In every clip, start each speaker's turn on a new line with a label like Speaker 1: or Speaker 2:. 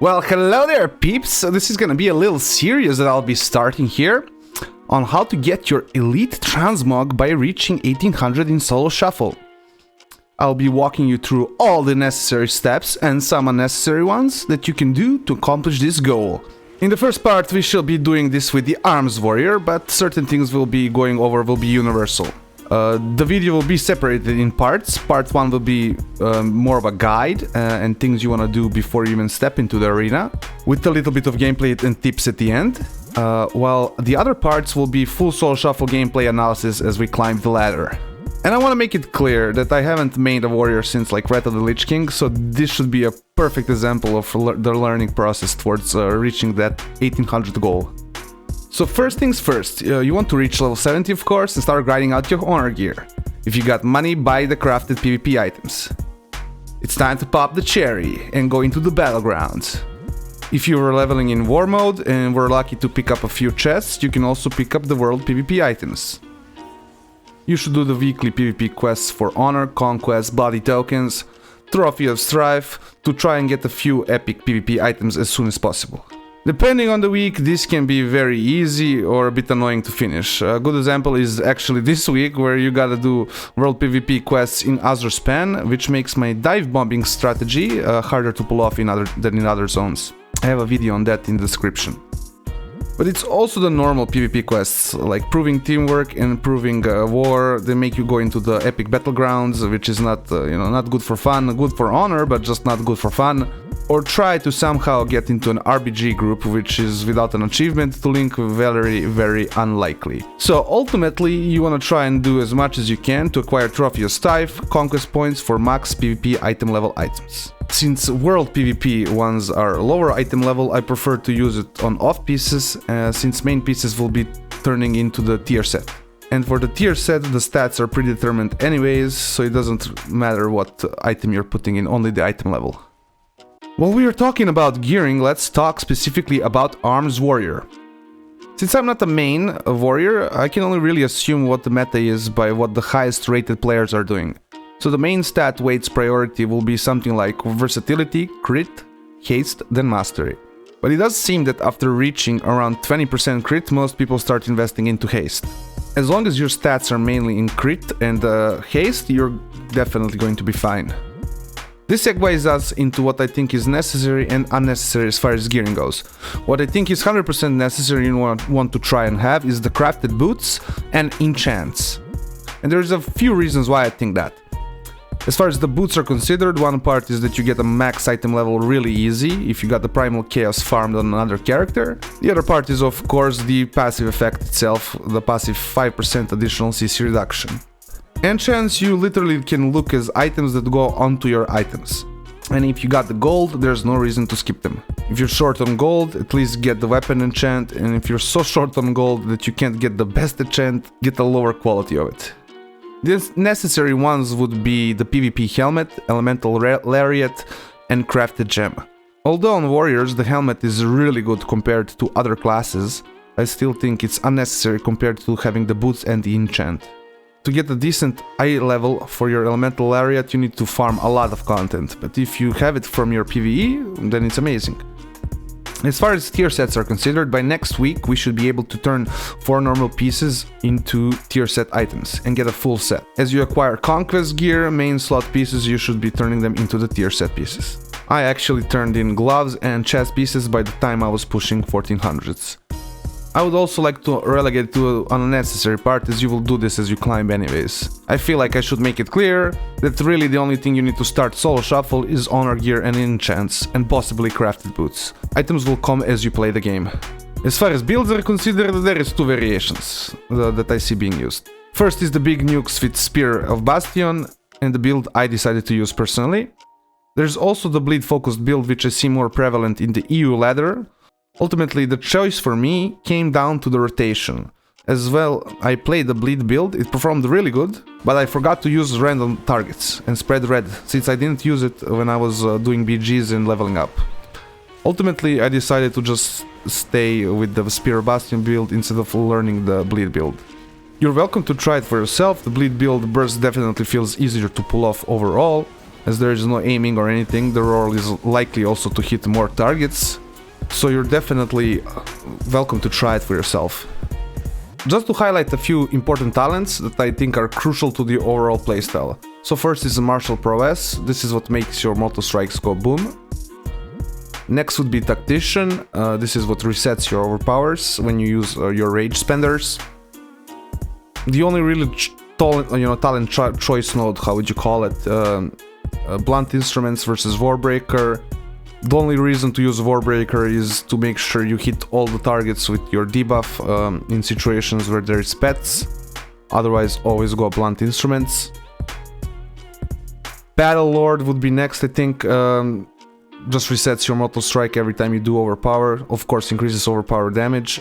Speaker 1: Well, hello there, peeps! So this is gonna be a little series that I'll be starting here on how to get your elite transmog by reaching 1800 in solo shuffle. I'll be walking you through all the necessary steps and some unnecessary ones that you can do to accomplish this goal. In the first part we shall be doing this with the arms warrior, but certain things we'll be going over will be universal. The video will be separated in parts. Part 1 will be more of a guide and things you want to do before you even step into the arena, with a little bit of gameplay and tips at the end, while the other parts will be full solo shuffle gameplay analysis as we climb the ladder. And I want to make it clear that I haven't made a warrior since like Wrath of the Lich King, so this should be a perfect example of the learning process towards reaching that 1800 goal. So first things first, you want to reach level 70 of course and start grinding out your honor gear. If you got money, buy the crafted PvP items. It's time to pop the cherry and go into the battlegrounds. If you were leveling in war mode and were lucky to pick up a few chests, you can also pick up the world PvP items. You should do the weekly PvP quests for honor, conquest, body tokens, trophy of strife to try and get a few epic PvP items as soon as possible. Depending on the week, this can be very easy or a bit annoying to finish. A good example is actually this week, where you gotta do world PvP quests in Azure Span, which makes my dive bombing strategy harder to pull off than in other zones. I have a video on that in the description. But it's also the normal PvP quests, like proving teamwork and proving war. They make you go into the epic battlegrounds, which is not, not good for fun, good for honor, but just not good for fun. Or try to somehow get into an RBG group, which is without an achievement to link very unlikely. So ultimately, you want to try and do as much as you can to acquire trophy of strife, conquest points for max PvP item level items. Since world PvP ones are lower item level, I prefer to use it on off pieces, since main pieces will be turning into the tier set. And for the tier set, the stats are predetermined anyways, so it doesn't matter what item you're putting in, only the item level. While we are talking about gearing, let's talk specifically about Arms Warrior. Since I'm not a main warrior, I can only really assume what the meta is by what the highest rated players are doing. So the main stat weights priority will be something like Versatility, Crit, Haste, then Mastery. But it does seem that after reaching around 20% crit, most people start investing into Haste. As long as your stats are mainly in Crit and Haste, you're definitely going to be fine. This segues us into what I think is necessary and unnecessary as far as gearing goes. What I think is 100% necessary and want to try and have is the crafted boots and enchants. And there's a few reasons why I think that. As far as the boots are considered, one part is that you get a max item level really easy if you got the primal chaos farmed on another character. The other part is of course the passive effect itself, the passive 5% additional CC reduction. Enchants you literally can look as items that go onto your items. And if you got the gold, there's no reason to skip them. If you're short on gold, at least get the weapon enchant, and if you're so short on gold that you can't get the best enchant, get a lower quality of it. The necessary ones would be the PvP helmet, elemental lariat, and crafted gem. Although on warriors the helmet is really good compared to other classes, I still think it's unnecessary compared to having the boots and the enchant. To get a decent eye level for your elemental lariat, you need to farm a lot of content, but if you have it from your PvE, then it's amazing. As far as tier sets are considered, by next week we should be able to turn 4 normal pieces into tier set items and get a full set. As you acquire conquest gear, main slot pieces, you should be turning them into the tier set pieces. I actually turned in gloves and chest pieces by the time I was pushing 1400s. I would also like to relegate to an unnecessary part, as you will do this as you climb anyways. I feel like I should make it clear that really the only thing you need to start solo shuffle is honor gear and enchants, and possibly crafted boots. Items will come as you play the game. As far as builds are considered, there is 2 variations that I see being used. First is the big nukes with Spear of Bastion, and the build I decided to use personally. There's also the bleed focused build, which I see more prevalent in the EU ladder. Ultimately, the choice for me came down to the rotation. As well, I played the bleed build, it performed really good, but I forgot to use random targets and spread red, since I didn't use it when I was doing BGs and leveling up. Ultimately, I decided to just stay with the Spear Bastion build instead of learning the bleed build. You're welcome to try it for yourself. The bleed build burst definitely feels easier to pull off overall, as there is no aiming or anything. The roll is likely also to hit more targets, so you're definitely welcome to try it for yourself. Just to highlight a few important talents that I think are crucial to the overall playstyle. So first is the martial prowess. This is what makes your mortal strikes go boom. Next would be tactician. This is what resets your overpowers when you use your rage spenders. The only really talent choice node, how would you call it? Blunt instruments versus warbreaker. The only reason to use warbreaker is to make sure you hit all the targets with your debuff in situations where there is pets. Otherwise, always go blunt instruments. Battle Lord would be next, I think. Just resets your mortal strike every time you do overpower. Of course, increases overpower damage.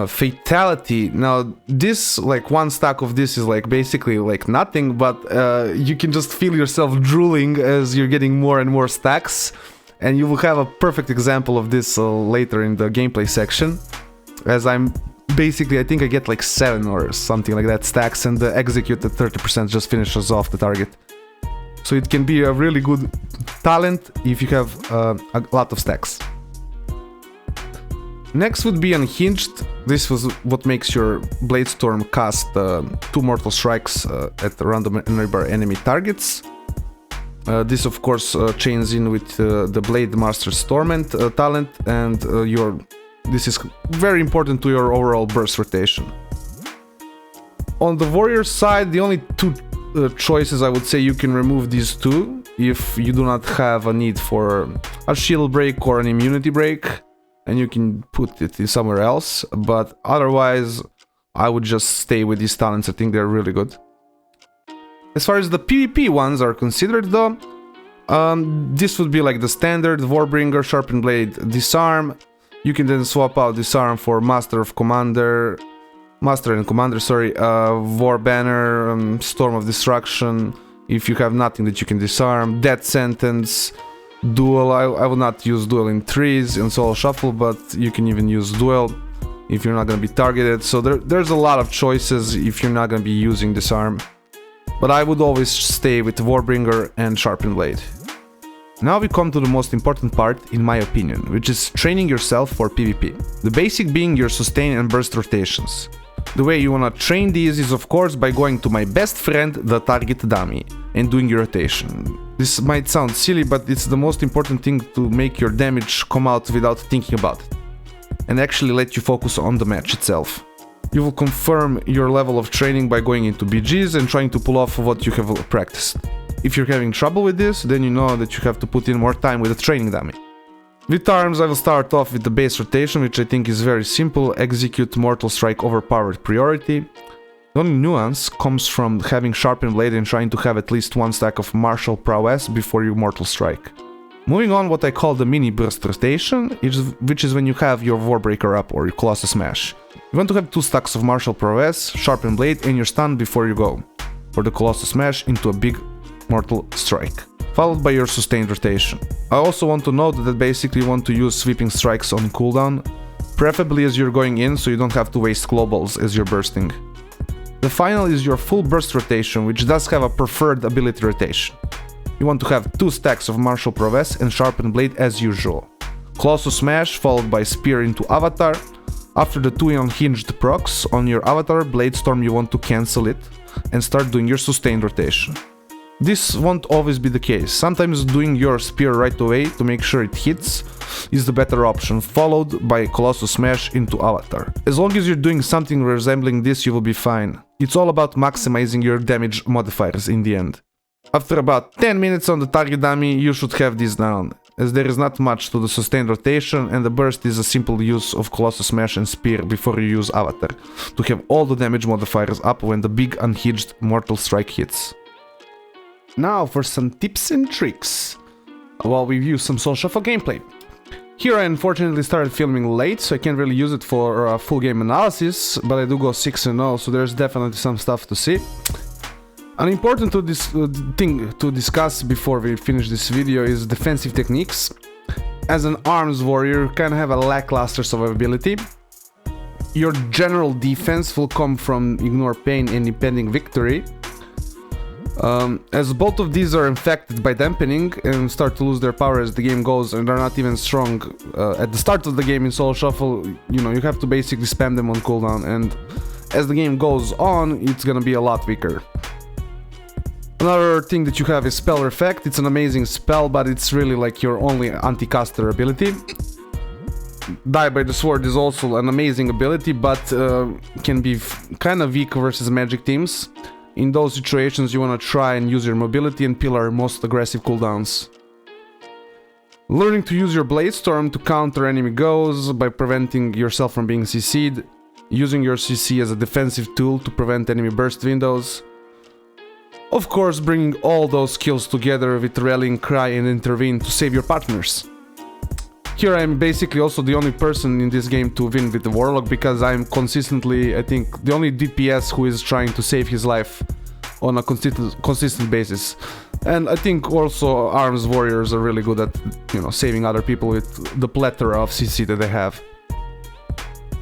Speaker 1: Fatality. Now, this, like, one stack of this is like basically like nothing, but you can just feel yourself drooling as you're getting more and more stacks, and you will have a perfect example of this later in the gameplay section, as I'm basically, I think I get like 7 or something like that stacks, and the execute at 30% just finishes off the target. So it can be a really good talent if you have a lot of stacks. Next would be Unhinged. This was what makes your Blade Storm cast 2 mortal strikes at random enemy targets. This of course chains in with the Blade Master's Torment talent, and this is very important to your overall burst rotation. On the warrior side, the only 2 choices I would say you can remove these 2 if you do not have a need for a shield break or an immunity break, and you can put it in somewhere else, but otherwise I would just stay with these talents. I think they're really good. As far as the PvP ones are considered though, this would be like the standard Warbringer, Sharpened Blade, Disarm. You can then swap out Disarm for Master and Commander, War Banner, Storm of Destruction, if you have nothing that you can disarm, Death Sentence, Duel. I would not use Duel in 3s in solo shuffle, but you can even use Duel if you're not going to be targeted. So there's a lot of choices if you're not going to be using Disarm. But I would always stay with Warbringer and Sharpened Blade. Now we come to the most important part, in my opinion, which is training yourself for PvP. The basic being your sustain and burst rotations. The way you wanna train these is of course by going to my best friend, the target dummy, and doing your rotation. This might sound silly, but it's the most important thing to make your damage come out without thinking about it, and actually let you focus on the match itself. You will confirm your level of training by going into BGs and trying to pull off what you have practiced. If you're having trouble with this, then you know that you have to put in more time with the training dummy. With arms, I will start off with the base rotation, which I think is very simple. Execute Mortal Strike overpowered priority. The only nuance comes from having Sharpened Blade and trying to have at least 1 stack of Martial Prowess before you Mortal Strike. Moving on, what I call the mini burst rotation, which is when you have your Warbreaker up or your Colossus Smash. You want to have 2 stacks of Martial Prowess, Sharpened Blade, and your stun before you go for the Colossus Smash into a big Mortal Strike, followed by your sustained rotation. I also want to note that basically you want to use sweeping strikes on cooldown, preferably as you're going in, so you don't have to waste globals as you're bursting. The final is your full burst rotation, which does have a preferred ability rotation. You want to have 2 stacks of Martial Prowess and Sharpened Blade as usual. Colossus Smash followed by Spear into Avatar. After the 2 unhinged procs on your Avatar, Blade Storm, you want to cancel it and start doing your sustained rotation. This won't always be the case. Sometimes doing your Spear right away to make sure it hits is the better option, followed by Colossus Smash into Avatar. As long as you're doing something resembling this, you will be fine. It's all about maximizing your damage modifiers in the end. After about 10 minutes on the target dummy, you should have this down, as there is not much to the sustained rotation, and the burst is a simple use of Colossus Smash and Spear before you use Avatar, to have all the damage modifiers up when the big unhinged Mortal Strike hits. Now for some tips and tricks, while we view some Soul Shuffle gameplay. Here I unfortunately started filming late, so I can't really use it for a full game analysis, but I do go 6-0, so there's definitely some stuff to see. An important thing to discuss before we finish this video is defensive techniques. As an arms warrior, you kind of have a lackluster survivability. Your general defense will come from ignore pain and impending victory. As both of these are infected by dampening and start to lose their power as the game goes, and they're not even strong at the start of the game in solo shuffle, you know, you have to basically spam them on cooldown, and as the game goes on, it's gonna be a lot weaker. Another thing that you have is Spell Effect. It's an amazing spell, but it's really like your only anti-caster ability. Die by the Sword is also an amazing ability, but can be kind of weak versus magic teams. In those situations, you want to try and use your mobility and pillar most aggressive cooldowns. Learning to use your Blade Storm to counter enemy goes by preventing yourself from being CC'd. Using your CC as a defensive tool to prevent enemy burst windows. Of course, bringing all those skills together with Rallying Cry and Intervene to save your partners. Here I'm basically also the only person in this game to win with the Warlock, because I'm consistently, I think, the only DPS who is trying to save his life on a consistent basis. And I think also Arms Warriors are really good at, you know, saving other people with the plethora of CC that they have.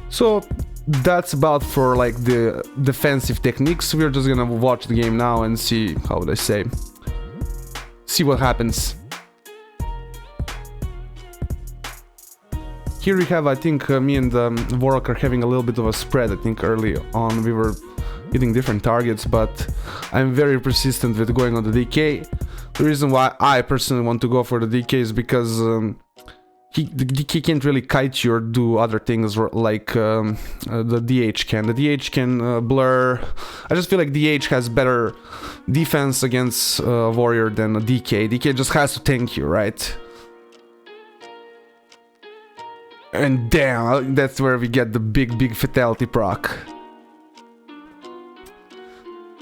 Speaker 1: So that's about for like the defensive techniques. We're just gonna watch the game now and see, how would I say, see what happens. Here we have, I think, me and Warlock are having a little bit of a spread. I think early on we were hitting different targets, but I'm very persistent with going on the DK. The reason why I personally want to go for the DK is because the DK can't really kite you or do other things like the DH can. The DH can blur. I just feel like DH has better defense against a warrior than a DK. DK just has to tank you, right? And damn, that's where we get the big fatality proc.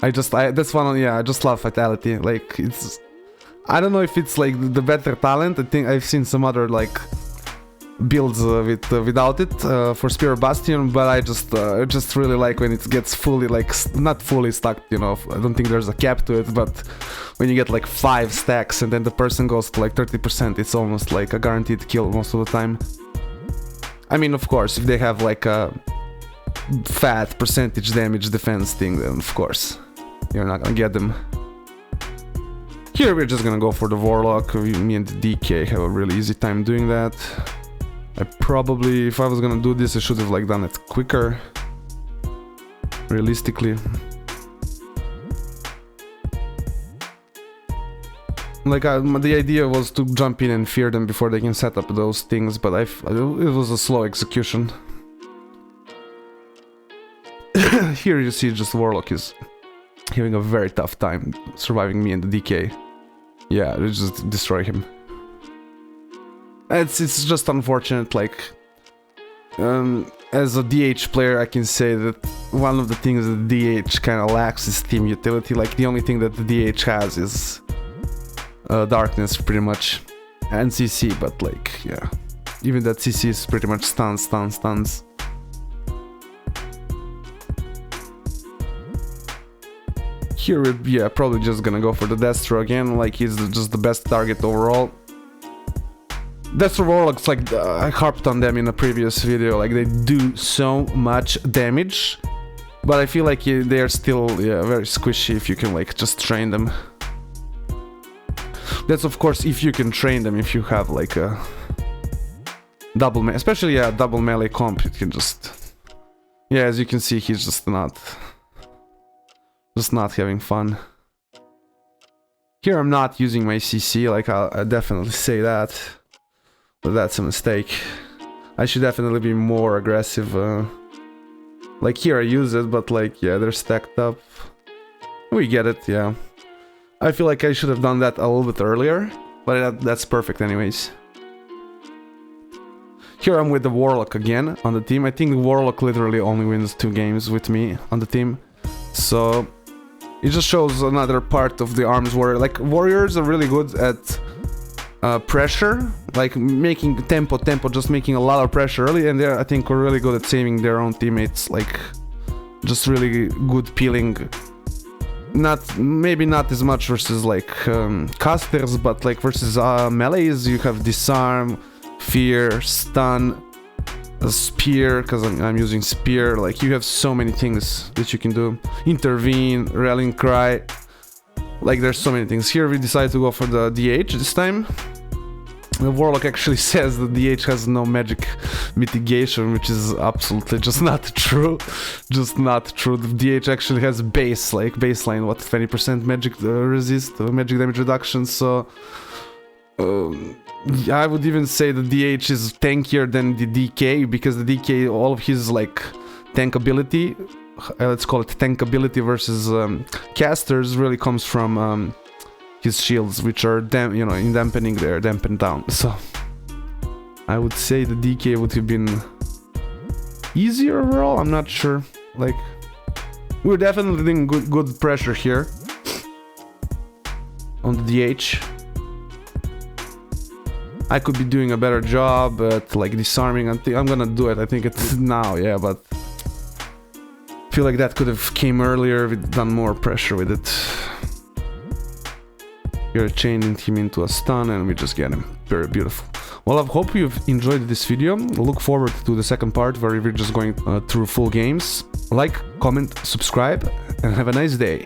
Speaker 1: That's one, yeah, I just love fatality. Like, it's, I don't know if it's like the better talent. I think I've seen some other like builds without it for Spear Bastion, but I just really like when it gets fully, like, not fully stacked, you know. I don't think there's a cap to it, but when you get like 5 stacks and then the person goes to like 30%, it's almost like a guaranteed kill most of the time. I mean, of course, if they have like a fat percentage damage defense thing, then of course you're not gonna get them. Here we're just gonna go for the Warlock. Me and the DK have a really easy time doing that. I probably, if I was gonna do this, I should have like done it quicker, realistically. Like, the idea was to jump in and fear them before they can set up those things, but it was a slow execution. Here you see just Warlock is having a very tough time surviving me and the DK. Yeah, we just destroy him. It's just unfortunate, like, as a DH player I can say that one of the things that DH kind of lacks is team utility. Like, the only thing that the DH has is darkness, pretty much, and CC, but like, yeah, even that CC is pretty much stuns. Here we're, yeah, probably just gonna go for the Destro again, like he's just the best target overall. Destro Warlocks, like, I harped on them in a previous video, like they do so much damage, but I feel like they are still, yeah, very squishy if you can like just train them. That's of course if you can train them, if you have like a double melee, especially a double melee comp, it can just, yeah, as you can see, he's just not having fun. Here I'm not using my CC, like I'll definitely say that, but that's a mistake. I should definitely be more aggressive. Like here I use it, but like, yeah, they're stacked up. We get it, yeah. I feel like I should have done that a little bit earlier, but that's perfect anyways. Here I'm with the Warlock again on the team. I think the Warlock literally only wins 2 games with me on the team. So it just shows another part of the Arms Warrior. Like, warriors are really good at pressure, like making tempo, just making a lot of pressure early, and I think we're really good at saving their own teammates, like just really good peeling. Maybe not as much versus like casters, but like versus melees, you have disarm, fear, stun, a spear, because I'm using spear. Like, you have so many things that you can do. Intervene, rallying cry. Like, there's so many things. Here we decided to go for the DH this time. The Warlock actually says that DH has no magic mitigation, which is absolutely just not true. Just not true. The DH actually has base, like baseline, what, 20% magic resist, magic damage reduction, so... I would even say the DH is tankier than the DK, because the DK, all of his, like, tank ability, let's call it tank ability versus casters, really comes from... his shields, which are in dampening there, dampen down. So I would say the DK would have been easier overall. I'm not sure. Like, we're definitely doing good pressure here on the DH. I could be doing a better job at like disarming. I'm gonna do it. I think it's now, yeah, but I feel like that could have came earlier. We've done more pressure with it. We're chaining him into a stun and we just get him. Very beautiful. Well, I hope you've enjoyed this video. Look forward to the second part where we're just going through full games. Like, comment, subscribe, and have a nice day.